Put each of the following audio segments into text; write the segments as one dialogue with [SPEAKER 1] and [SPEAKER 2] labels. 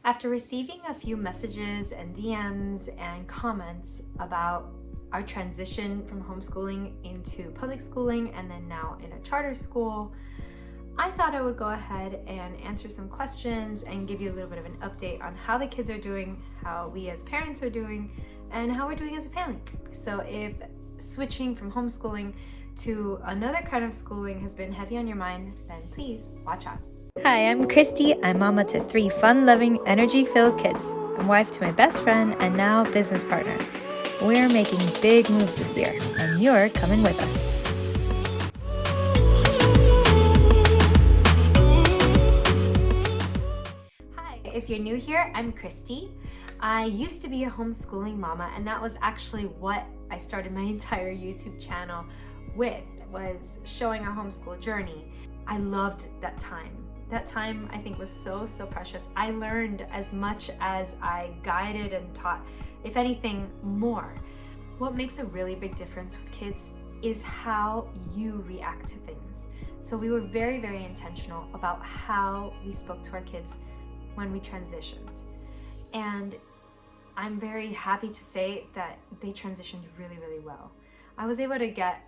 [SPEAKER 1] After receiving a few messages and DMs and comments about our transition from homeschooling into public schooling and then now in a charter school, I thought I would go ahead and answer some questions and give you a little bit of an update on how the kids are doing, how we as parents are doing, and how we're doing as a family. So if switching from homeschooling to another kind of schooling has been heavy on your mind, then please watch out. Hi, I'm Christy. I'm mama to 3 fun-loving, energy-filled kids. I'm wife to my best friend and now business partner. We're making big moves this year, and you're coming with us. Hi, if you're new here, I'm Christy. I used to be a homeschooling mama, and that was actually what I started my entire YouTube channel with, was showing our homeschool journey. I loved that time. That time I think was so precious. I learned as much as I guided and taught, if anything more. What makes a really big difference with kids is how you react to things. So we were very intentional about how we spoke to our kids when we transitioned. And I'm very happy to say that they transitioned really well. I was able to get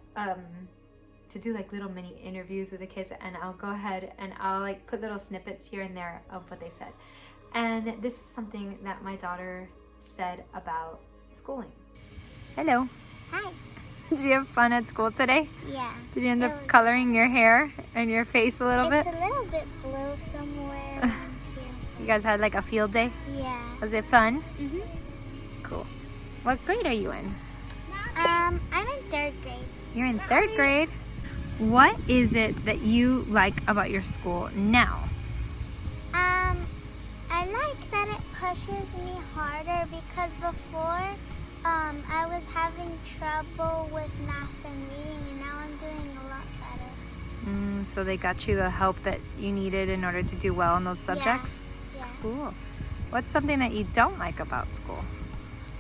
[SPEAKER 1] to do like little mini interviews with the kids, and I'll go ahead and I'll like put little snippets here and there of what they said. And this is something that my daughter said about schooling. Hello.
[SPEAKER 2] Hi.
[SPEAKER 1] Did you have fun at school today?
[SPEAKER 2] Yeah.
[SPEAKER 1] Did you end up coloring your hair and your face a little bit?
[SPEAKER 2] It's a little bit blue somewhere.
[SPEAKER 1] You guys had like a field day?
[SPEAKER 2] Yeah.
[SPEAKER 1] Was it fun?
[SPEAKER 2] Mhm.
[SPEAKER 1] Cool. What grade are you in?
[SPEAKER 2] I'm in 3rd grade.
[SPEAKER 1] You're in 3rd grade? What is it that you like about your school now?
[SPEAKER 2] I like that it pushes me harder, because before I was having trouble with math and reading, and now I'm doing a lot better.
[SPEAKER 1] So they got you the help that you needed in order to do well in those subjects?
[SPEAKER 2] Yeah.
[SPEAKER 1] Cool. What's something that you don't like about school?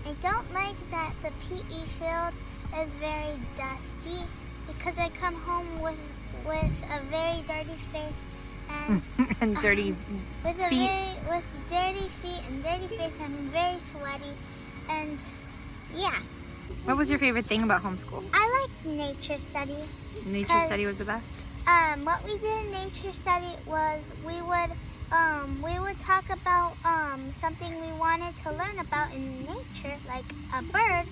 [SPEAKER 2] I don't like that the PE field is very dusty, because I come home with a very dirty face and
[SPEAKER 1] and dirty feet.
[SPEAKER 2] With dirty feet and dirty face, and I'm very sweaty, and yeah.
[SPEAKER 1] What was your favorite thing about homeschool?
[SPEAKER 2] I like nature study.
[SPEAKER 1] Nature study was the best?
[SPEAKER 2] What we did in nature study was we would talk about something we wanted to learn about in nature, like a bird,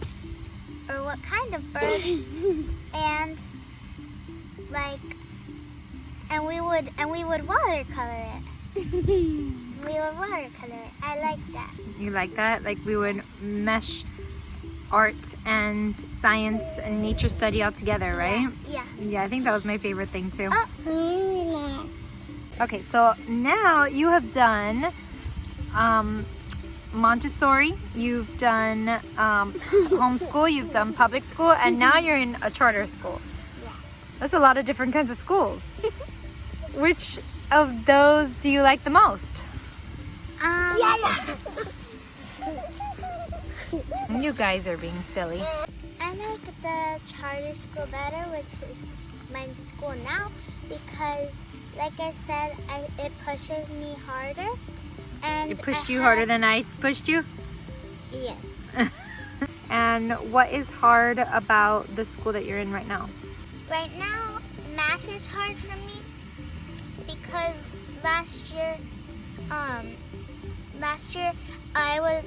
[SPEAKER 2] or what kind of bird, and we would watercolor it. We would watercolor it. I like that.
[SPEAKER 1] You like that? Like we would mesh art and science and nature study all together, right?
[SPEAKER 2] Yeah.
[SPEAKER 1] Yeah, I think that was my favorite thing too.
[SPEAKER 2] Oh.
[SPEAKER 1] Okay, so now you have done Montessori, you've done homeschool, you've done public school, and now you're in a charter school.
[SPEAKER 2] Yeah.
[SPEAKER 1] That's a lot of different kinds of schools. Which of those do you like the most? You guys are being silly.
[SPEAKER 2] I like the charter school better, which is my school now, because like I said, it pushes me harder. And
[SPEAKER 1] It pushed you harder than I pushed you?
[SPEAKER 2] Yes.
[SPEAKER 1] And what is hard about the school that you're in right now?
[SPEAKER 2] Right now, math is hard for me, because last year I was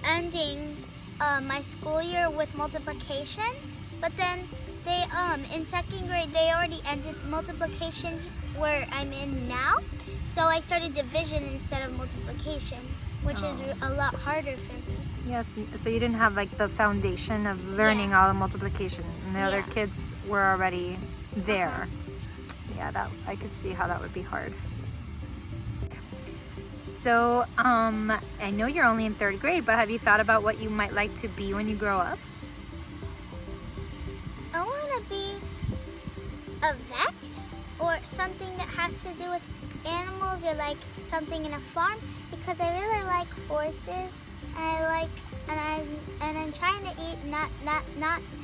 [SPEAKER 2] ending my school year with multiplication, but then they in 2nd grade they already ended multiplication where I'm in now, so I started division instead of multiplication, which is a lot harder for me.
[SPEAKER 1] Yes, so you didn't have like the foundation of learning all the multiplication, and the other kids were already there. Yeah, that I could see how that would be hard. So, I know you're only in 3rd grade, but have you thought about what you might like to be when you grow up?
[SPEAKER 2] I want to be a vet, or something that has to do with animals, or like something in a farm, because I really like horses, and I'm trying to eat not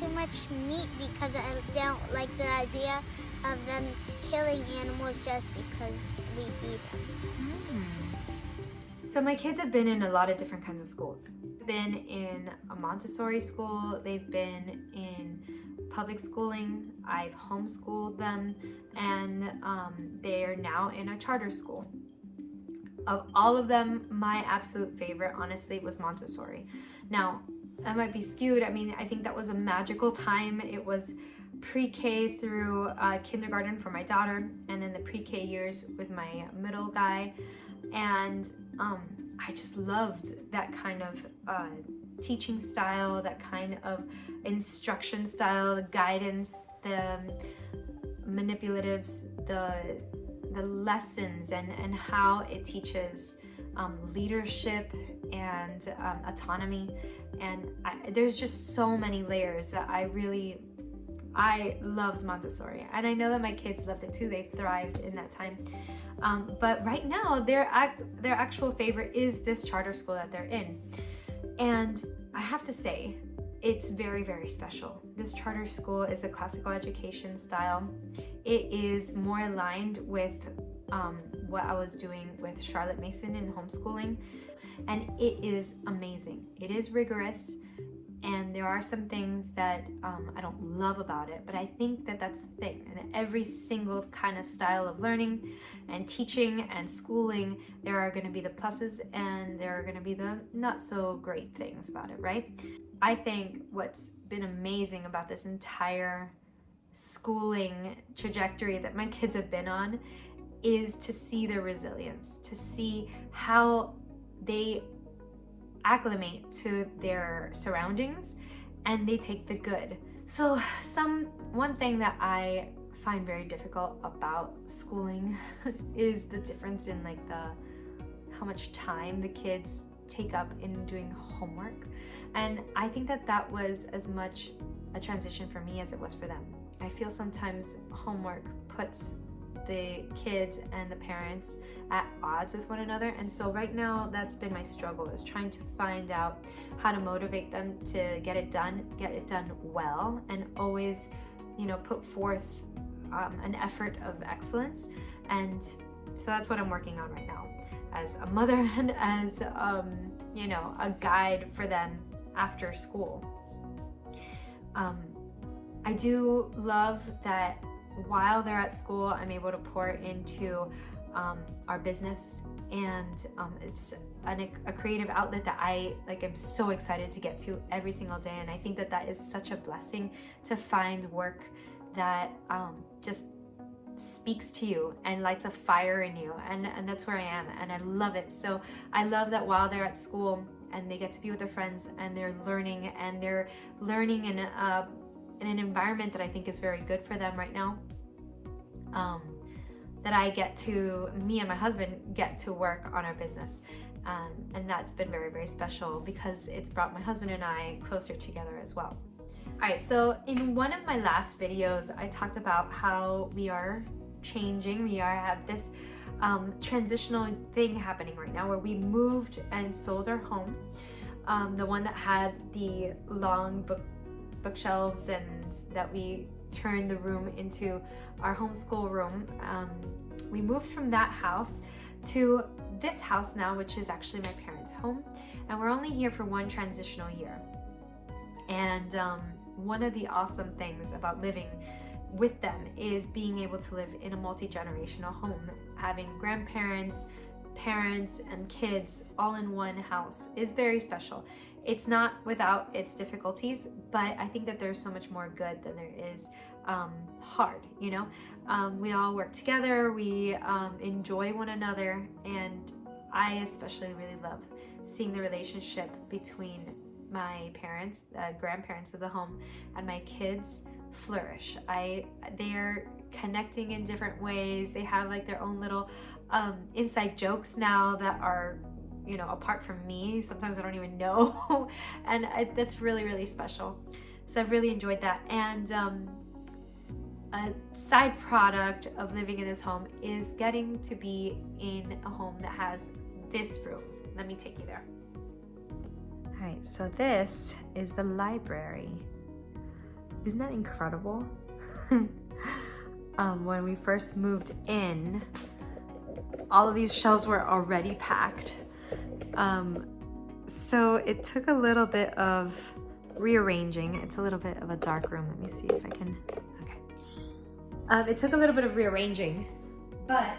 [SPEAKER 2] too much meat, because I don't like the idea of them killing animals just because we eat them.
[SPEAKER 1] So my kids have been in a lot of different kinds of schools. They've been in a Montessori school, they've been in public schooling, I've homeschooled them, and they are now in a charter school. Of all of them, my absolute favorite, honestly, was Montessori. Now, that might be skewed. I mean, I think that was a magical time. It was pre-K through kindergarten for my daughter, and then the pre-K years with my middle guy. And I just loved that kind of teaching style, that kind of instruction style, the guidance, the manipulatives, the lessons, and how it teaches leadership and autonomy. And there's just so many layers that I loved Montessori, and I know that my kids loved it too. They thrived in that time. But right now, their actual favorite is this charter school that they're in. And I have to say, it's very, very special. This charter school is a classical education style. It is more aligned with what I was doing with Charlotte Mason in homeschooling. And it is amazing. It is rigorous. And there are some things that I don't love about it, but I think that that's the thing. And every single kind of style of learning and teaching and schooling, there are going to be the pluses and there are going to be the not so great things about it, right? I think what's been amazing about this entire schooling trajectory that my kids have been on is to see their resilience, to see how they acclimate to their surroundings and they take the good. So one thing that I find very difficult about schooling is the difference in like how much time the kids take up in doing homework. And I think that was as much a transition for me as it was for them. I feel sometimes homework puts the kids and the parents at odds with one another, and so right now that's been my struggle, is trying to find out how to motivate them to get it done well, and always, put forth an effort of excellence. And so that's what I'm working on right now as a mother and as a guide for them after school. I do love that while they're at school, I'm able to pour into our business, and it's a creative outlet that I'm so excited to get to every single day. And I think that is such a blessing to find work that just speaks to you and lights a fire in you, and that's where I am, and I love it. So I love that while they're at school and they get to be with their friends and they're learning in an environment that I think is very good for them right now, that me and my husband get to work on our business. And that's been very, very special because it's brought my husband and I closer together as well. All right, so in one of my last videos, I talked about how we are changing. We have this transitional thing happening right now where we moved and sold our home, the one that had the long bookshelves, and that we turned the room into our homeschool room. We moved from that house to this house now, which is actually my parents' home, and we're only here for one transitional year. And one of the awesome things about living with them is being able to live in a multi-generational home. Having grandparents, parents, and kids all in one house is very special. It's not without its difficulties, but I think that there's so much more good than there is hard, we all work together, we enjoy one another, and I especially really love seeing the relationship between my parents, grandparents of the home, and my kids flourish. They're connecting in different ways. They have like their own little inside jokes now that are apart from me. Sometimes I don't even know. And that's really, really special. So I've really enjoyed that. And a side product of living in this home is getting to be in a home that has this room. Let me take you there. All right, so this is the library. Isn't that incredible? When we first moved in, all of these shelves were already packed. So it took a little bit of rearranging. It's a little bit of a dark room. Let me see if I can, okay. It took a little bit of rearranging, but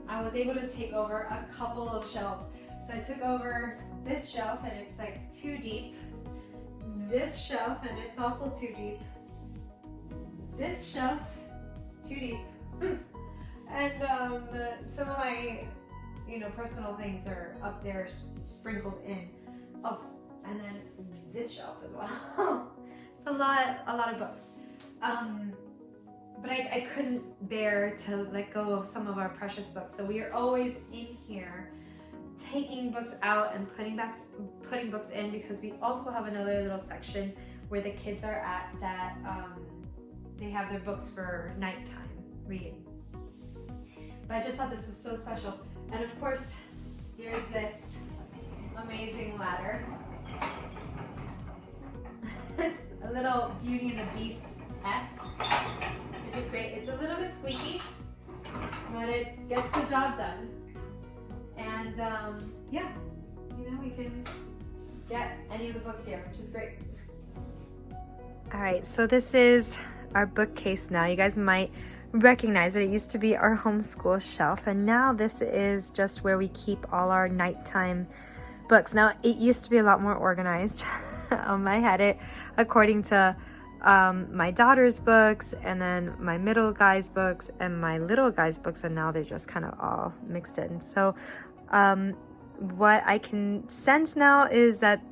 [SPEAKER 1] I was able to take over a couple of shelves. So I took over this shelf and it's like too deep. This shelf and it's also too deep. This shelf is too deep. And some of my, personal things are up there sprinkled in. Oh, and then this shelf as well. It's a lot of books. But I couldn't bear to let go of some of our precious books. So we are always in here taking books out and putting books in, because we also have another little section where the kids are at that they have their books for nighttime reading. But I just thought this was so special. And of course, here's this amazing ladder. It's a little Beauty and the Beast-esque, which is great. It's a little bit squeaky, but it gets the job done. And yeah, we can get any of the books here, which is great. All right, so this is our bookcase now. You guys might recognize it. It used to be our homeschool shelf, and now this is just where we keep all our nighttime books. Now, it used to be a lot more organized. I had it according to my daughter's books, and then my middle guy's books, and my little guy's books, and now they're just kind of all mixed in. So what I can sense now is that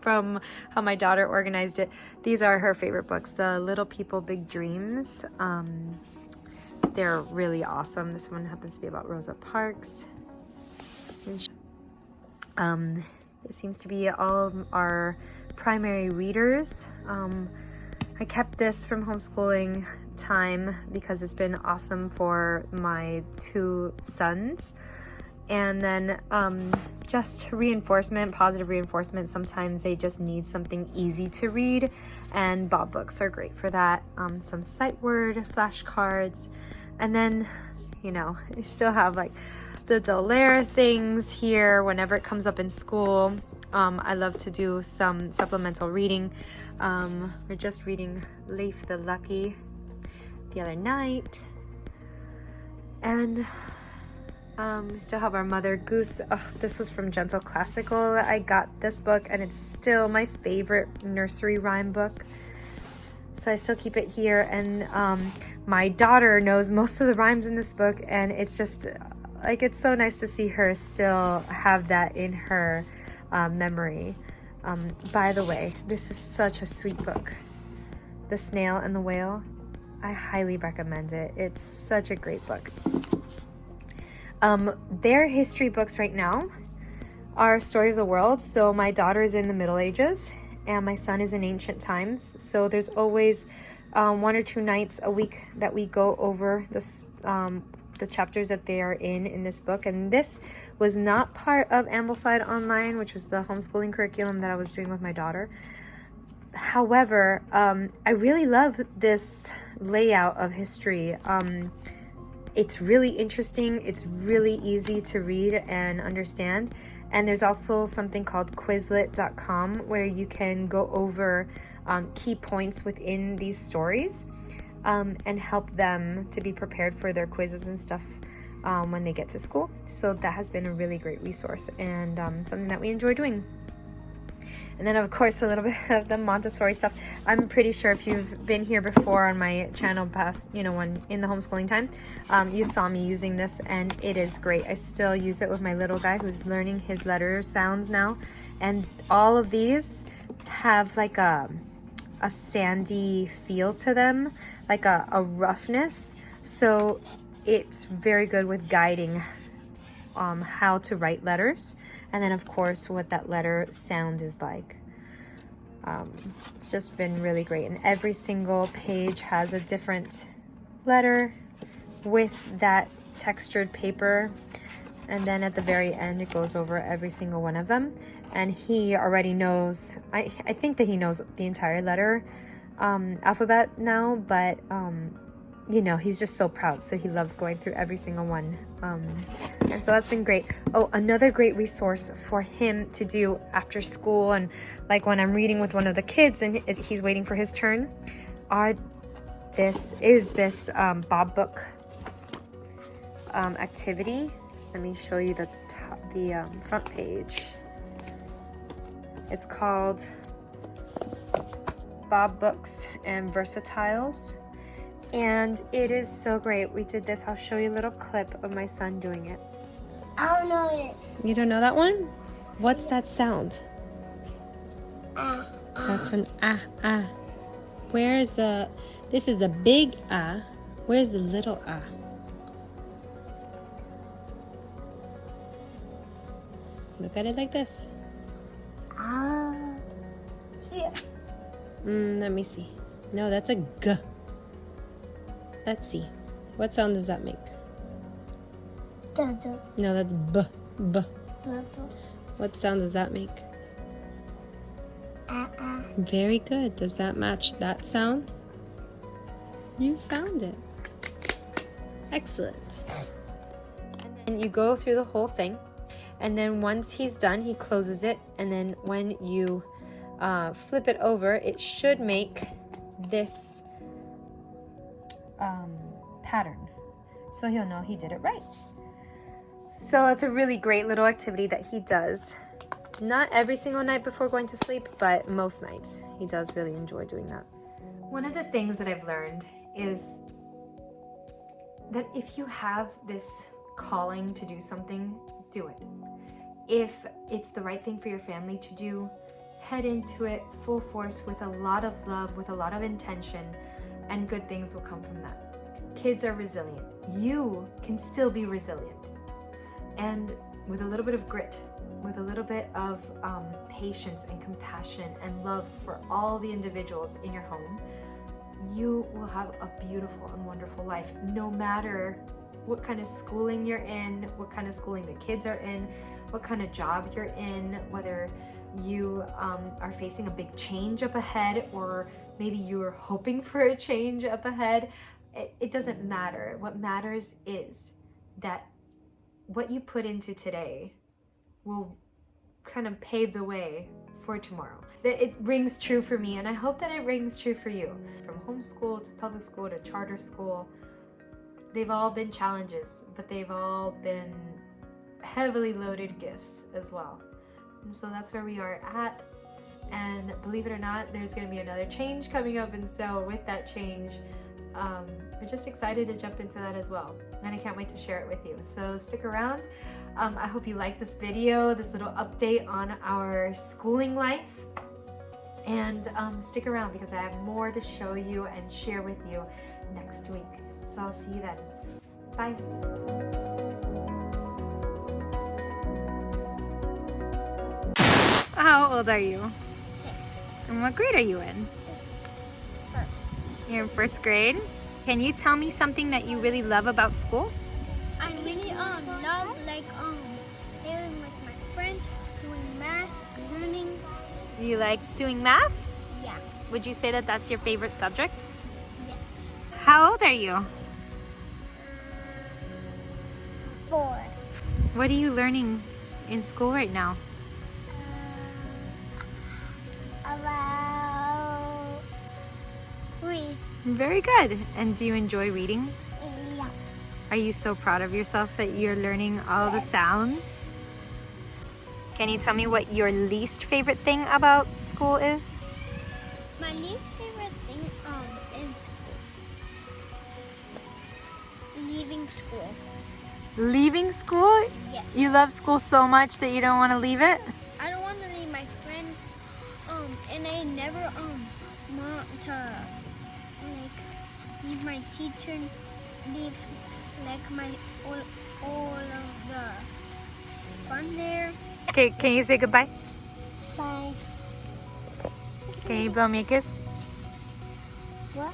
[SPEAKER 1] from how my daughter organized it, these are her favorite books, the Little People, Big Dreams. They're really awesome. This one happens to be about Rosa Parks. It seems to be all of our primary readers. I kept this from homeschooling time because it's been awesome for my two sons. And then just reinforcement, positive reinforcement. Sometimes they just need something easy to read, and Bob books are great for that. Some sight word flashcards, and then we still have like the Dolaire things here whenever it comes up in school. I love to do some supplemental reading. We're just reading Leif the Lucky the other night, and we still have our Mother Goose. Oh, this was from Gentle Classical. I got this book, and it's still my favorite nursery rhyme book. So I still keep it here. And my daughter knows most of the rhymes in this book, and it's just like, it's so nice to see her still have that in her memory. By the way, this is such a sweet book. The Snail and the Whale. I highly recommend it. It's such a great book. Their history books right now are Story of the World. So my daughter is in the Middle Ages and my son is in Ancient Times. So there's always 1 or 2 nights a week that we go over the chapters that they are in this book. And this was not part of Ambleside Online, which was the homeschooling curriculum that I was doing with my daughter. However, I really love this layout of history. It's really interesting. It's really easy to read and understand. And there's also something called Quizlet.com where you can go over key points within these stories and help them to be prepared for their quizzes and stuff when they get to school. So that has been a really great resource and something that we enjoy doing. And then, of course, a little bit of the Montessori stuff. I'm pretty sure if you've been here before on my channel past, when in the homeschooling time, you saw me using this, and it is great. I still use it with my little guy who's learning his letter sounds now. And all of these have like a sandy feel to them, like a roughness. So it's very good with guiding how to write letters, and then of course what that letter sound is like. It's just been really great, and every single page has a different letter with that textured paper, and then at the very end it goes over every single one of them. And he already knows, I think that he knows the entire letter alphabet now, but you know, he's just so proud. So he loves going through every single one. And so that's been great. Oh, another great resource for him to do after school, and like when I'm reading with one of the kids and he's waiting for his turn, this Bob Book activity. Let me show you the front page. It's called Bob Books and Versatiles, and it is so great. We did this. I'll show you a little clip of my son doing it.
[SPEAKER 2] I don't know it.
[SPEAKER 1] You don't know that one? What's that sound? That's an ah. Where is the, this is the big ah. Where's the little ah? Look at it like this.
[SPEAKER 2] Here.
[SPEAKER 1] Let me see. No, that's a g. Let's see. What sound does that make?
[SPEAKER 2] Dun-dun.
[SPEAKER 1] No, that's b.
[SPEAKER 2] Blah.
[SPEAKER 1] What sound does that make? Very good. Does that match that sound? You found it. Excellent. And then you go through the whole thing. And then once he's done, he closes it. And then when you flip it over, it should make this pattern. So he'll know he did it right. So it's a really great little activity that he does. Not every single night before going to sleep, but most nights. He does really enjoy doing that. One of the things that I've learned is that if you have this calling to do something, do it. If it's the right thing for your family to do, head into it full force with a lot of love, with a lot of intention, and good things will come from that. Kids are resilient. You can still be resilient. And with a little bit of grit, with a little bit of patience and compassion and love for all the individuals in your home, you will have a beautiful and wonderful life, no matter what kind of schooling you're in, what kind of schooling the kids are in, what kind of job you're in, whether you are facing a big change up ahead, or maybe you're hoping for a change up ahead. It doesn't matter. What matters is that what you put into today will kind of pave the way for tomorrow. It rings true for me, and I hope that it rings true for you. From homeschool to public school to charter school, they've all been challenges, but they've all been heavily loaded gifts as well. And so that's where we are at. And believe it or not, there's going to be another change coming up. And so with that change, we're just excited to jump into that as well. And I can't wait to share it with you. So stick around. I hope you like this video, this little update on our schooling life. And stick around because I have more to show you and share with you next week. So I'll see you then. Bye. How old are you?
[SPEAKER 2] 6.
[SPEAKER 1] And what grade are you in?
[SPEAKER 2] First.
[SPEAKER 1] You're in 1st grade. Can you tell me something that you really love about school?
[SPEAKER 2] I really love playing with my friends, doing math, learning.
[SPEAKER 1] You like doing math?
[SPEAKER 2] Yeah.
[SPEAKER 1] Would you say that that's your favorite subject?
[SPEAKER 2] Yes.
[SPEAKER 1] How old are you?
[SPEAKER 2] 4.
[SPEAKER 1] What are you learning in school right now?
[SPEAKER 2] About 3.
[SPEAKER 1] Very good. And do you enjoy reading?
[SPEAKER 2] Yeah.
[SPEAKER 1] Are you so proud of yourself that you're learning all the sounds? Can you tell me what your least favorite thing about school is?
[SPEAKER 2] My least favorite thing is leaving school.
[SPEAKER 1] Leaving school?
[SPEAKER 2] Yes.
[SPEAKER 1] You love school so much that you don't want to leave it?
[SPEAKER 2] I don't want to leave my friends, and I never want to leave my teacher, leave my all of the fun there.
[SPEAKER 1] Okay, can you say goodbye?
[SPEAKER 2] Bye.
[SPEAKER 1] Can you blow me a kiss?
[SPEAKER 2] What?